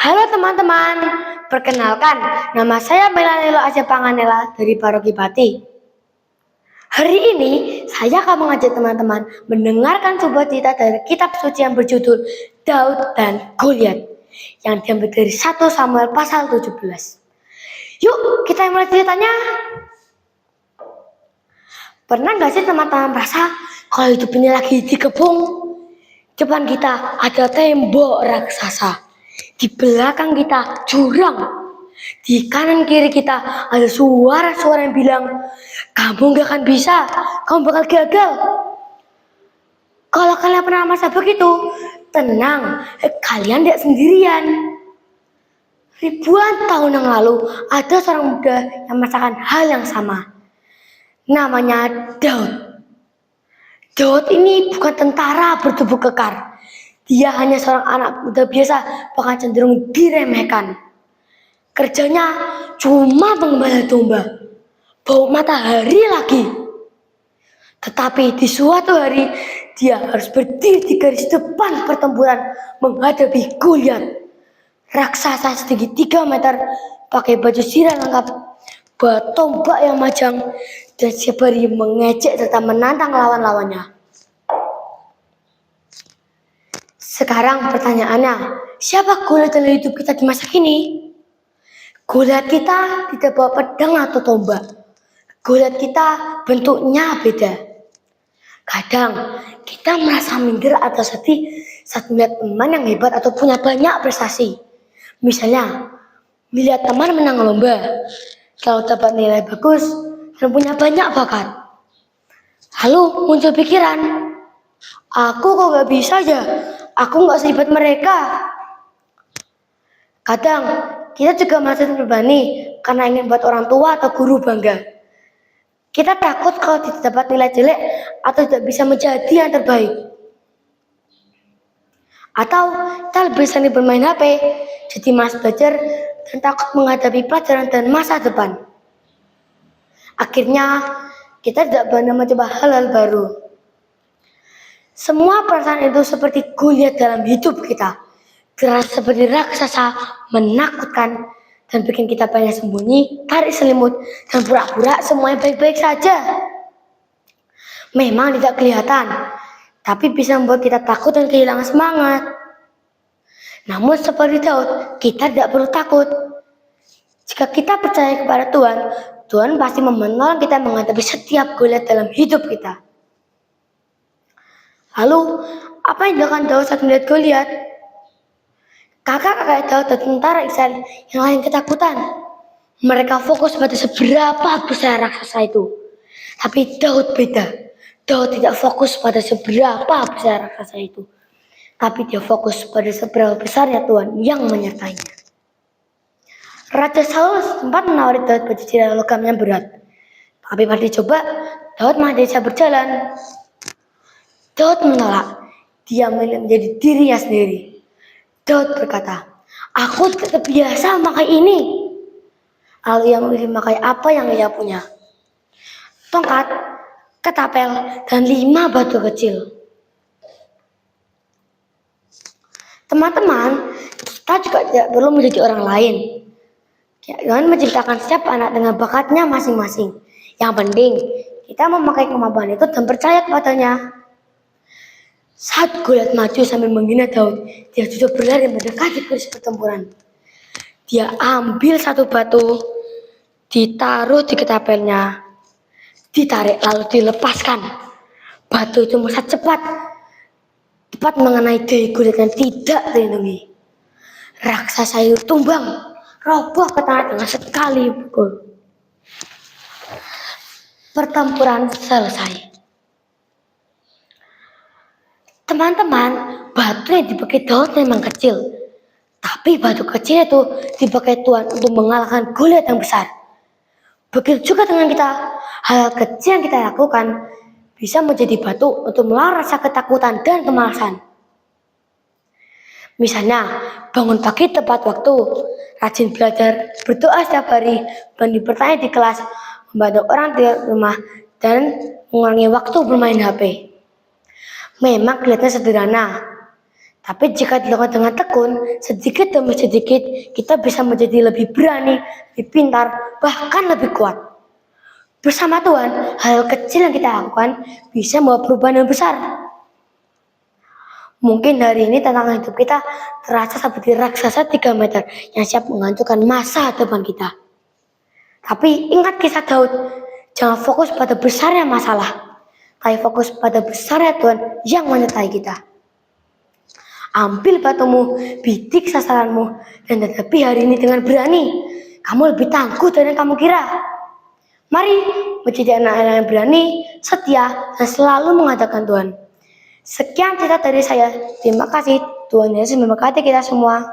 Halo teman-teman, perkenalkan nama saya Melanelo Asia Panganela dari Paroki Pati. Hari ini saya akan mengajak teman-teman mendengarkan sebuah cerita dari kitab suci yang berjudul Daud dan Goliat yang diambil dari 1 Samuel pasal 17. Yuk kita mulai ceritanya. Pernah gak sih teman-teman merasa kalau hidup ini lagi dikepung? Depan kita ada tembok raksasa, di belakang kita jurang, di kanan kiri kita ada suara-suara yang bilang, kamu gak akan bisa, kamu bakal gagal. Kalau kalian pernah merasa begitu, tenang, kalian tidak sendirian. Ribuan tahun yang lalu ada seorang muda yang merasakan hal yang sama. Namanya Daud. Daud ini bukan tentara bertubuh kekar. Dia hanya seorang anak muda biasa, bahkan cenderung diremehkan. Kerjanya cuma menggembala domba, bau matahari lagi. Tetapi di suatu hari, dia harus berdiri di garis depan pertempuran menghadapi Goliat, raksasa setinggi 3 meter, pakai baju sirah lengkap, bawa tombak yang majang, dan siap hari mengejek serta menantang lawan-lawannya. Sekarang pertanyaannya, siapa Goliat dalam hidup kita di masa kini? Goliat kita tidak bawa pedang atau tombak. Goliat kita bentuknya beda. Kadang kita merasa minder atau sedih saat melihat teman yang hebat atau punya banyak prestasi. Misalnya, melihat teman menang lomba, lalu dapat nilai bagus, dan punya banyak bakat. Lalu muncul pikiran, aku kok gak bisa ya? Aku gak sehebat mereka. Kadang kita juga merasa terbebani karena ingin buat orang tua atau guru bangga. Kita takut kalau tidak dapat nilai jelek atau tidak bisa menjadi yang terbaik. Atau kita lebih sering bermain HP, jadi malas belajar dan takut menghadapi pelajaran dan masa depan. Akhirnya kita tidak berani mencoba hal-hal baru. Semua perasaan itu seperti Goliat dalam hidup kita. Terasa seperti raksasa, menakutkan, dan bikin kita banyak sembunyi, tarik selimut, dan pura-pura semuanya baik-baik saja. Memang tidak kelihatan, tapi bisa membuat kita takut dan kehilangan semangat. Namun seperti Daud, kita tidak perlu takut. Jika kita percaya kepada Tuhan, Tuhan pasti menolong kita menghadapi setiap Goliat dalam hidup kita. Lalu, apa yang dilakukan Daud saat melihat Goliat? Kakak-kakak Daud dan tentara Israel yang lain ketakutan. Mereka fokus pada seberapa besar raksasa itu. Tapi Daud beda. Daud tidak fokus pada seberapa besar raksasa itu. Tapi dia fokus pada seberapa besarnya Tuhan yang menyertainya. Raja Saul sempat menawari Daud baju sirah logam yang berat. Tapi pada dicoba, Daud malah bisa berjalan. Daud menolak. Dia menjadi dirinya sendiri. Daud berkata, aku tetap biasa memakai ini. Lalu ia memilih memakai apa yang ia punya. Tongkat, ketapel, dan 5 batu kecil. Teman-teman, kita juga tidak perlu menjadi orang lain. Tuhan menciptakan setiap anak dengan bakatnya masing-masing. Yang penting, kita memakai kemampuan itu dan percaya kepadanya. Saat Goliat maju sambil menghina Daud, dia sudah berlari mendekati garis pertempuran. Dia ambil satu batu, ditaruh di ketapelnya, ditarik lalu dilepaskan. Batu itu melesat cepat, tepat mengenai diri Goliat yang tidak terlindungi. Raksasa itu tumbang, roboh ke tanah dengan sekali pukul. Pertempuran selesai. Teman-teman, batu yang dipakai Daud memang kecil. Tapi batu kecil itu dipakai Tuhan untuk mengalahkan Goliat yang besar. Begitu juga dengan kita, hal kecil yang kita lakukan bisa menjadi batu untuk melawan rasa ketakutan dan kemalasan. Misalnya, bangun pagi tepat waktu, rajin belajar, berdoa setiap hari, berani bertanya di kelas, membantu orang di rumah, dan mengurangi waktu bermain HP. Memang kelihatannya sederhana, Tapi jika dilakukan dengan tekun, sedikit demi sedikit kita bisa menjadi lebih berani, lebih pintar, bahkan lebih kuat. Bersama Tuhan, hal kecil yang kita lakukan bisa membawa perubahan yang besar. Mungkin hari ini tantangan hidup kita terasa seperti raksasa 3 meter yang siap menghancurkan masa depan kita. Tapi ingat kisah Daud, jangan fokus pada besarnya masalah, tapi fokus pada besarnya Tuhan yang menyertai kita. Ambil batumu, bidik sasaranmu, dan hadapi hari ini dengan berani. Kamu lebih tangguh dari yang kamu kira. Mari menjadi anak-anak yang berani, setia, dan selalu mengandalkan Tuhan. Sekian cerita dari saya. Terima kasih. Tuhan Yesus memberkati kita semua.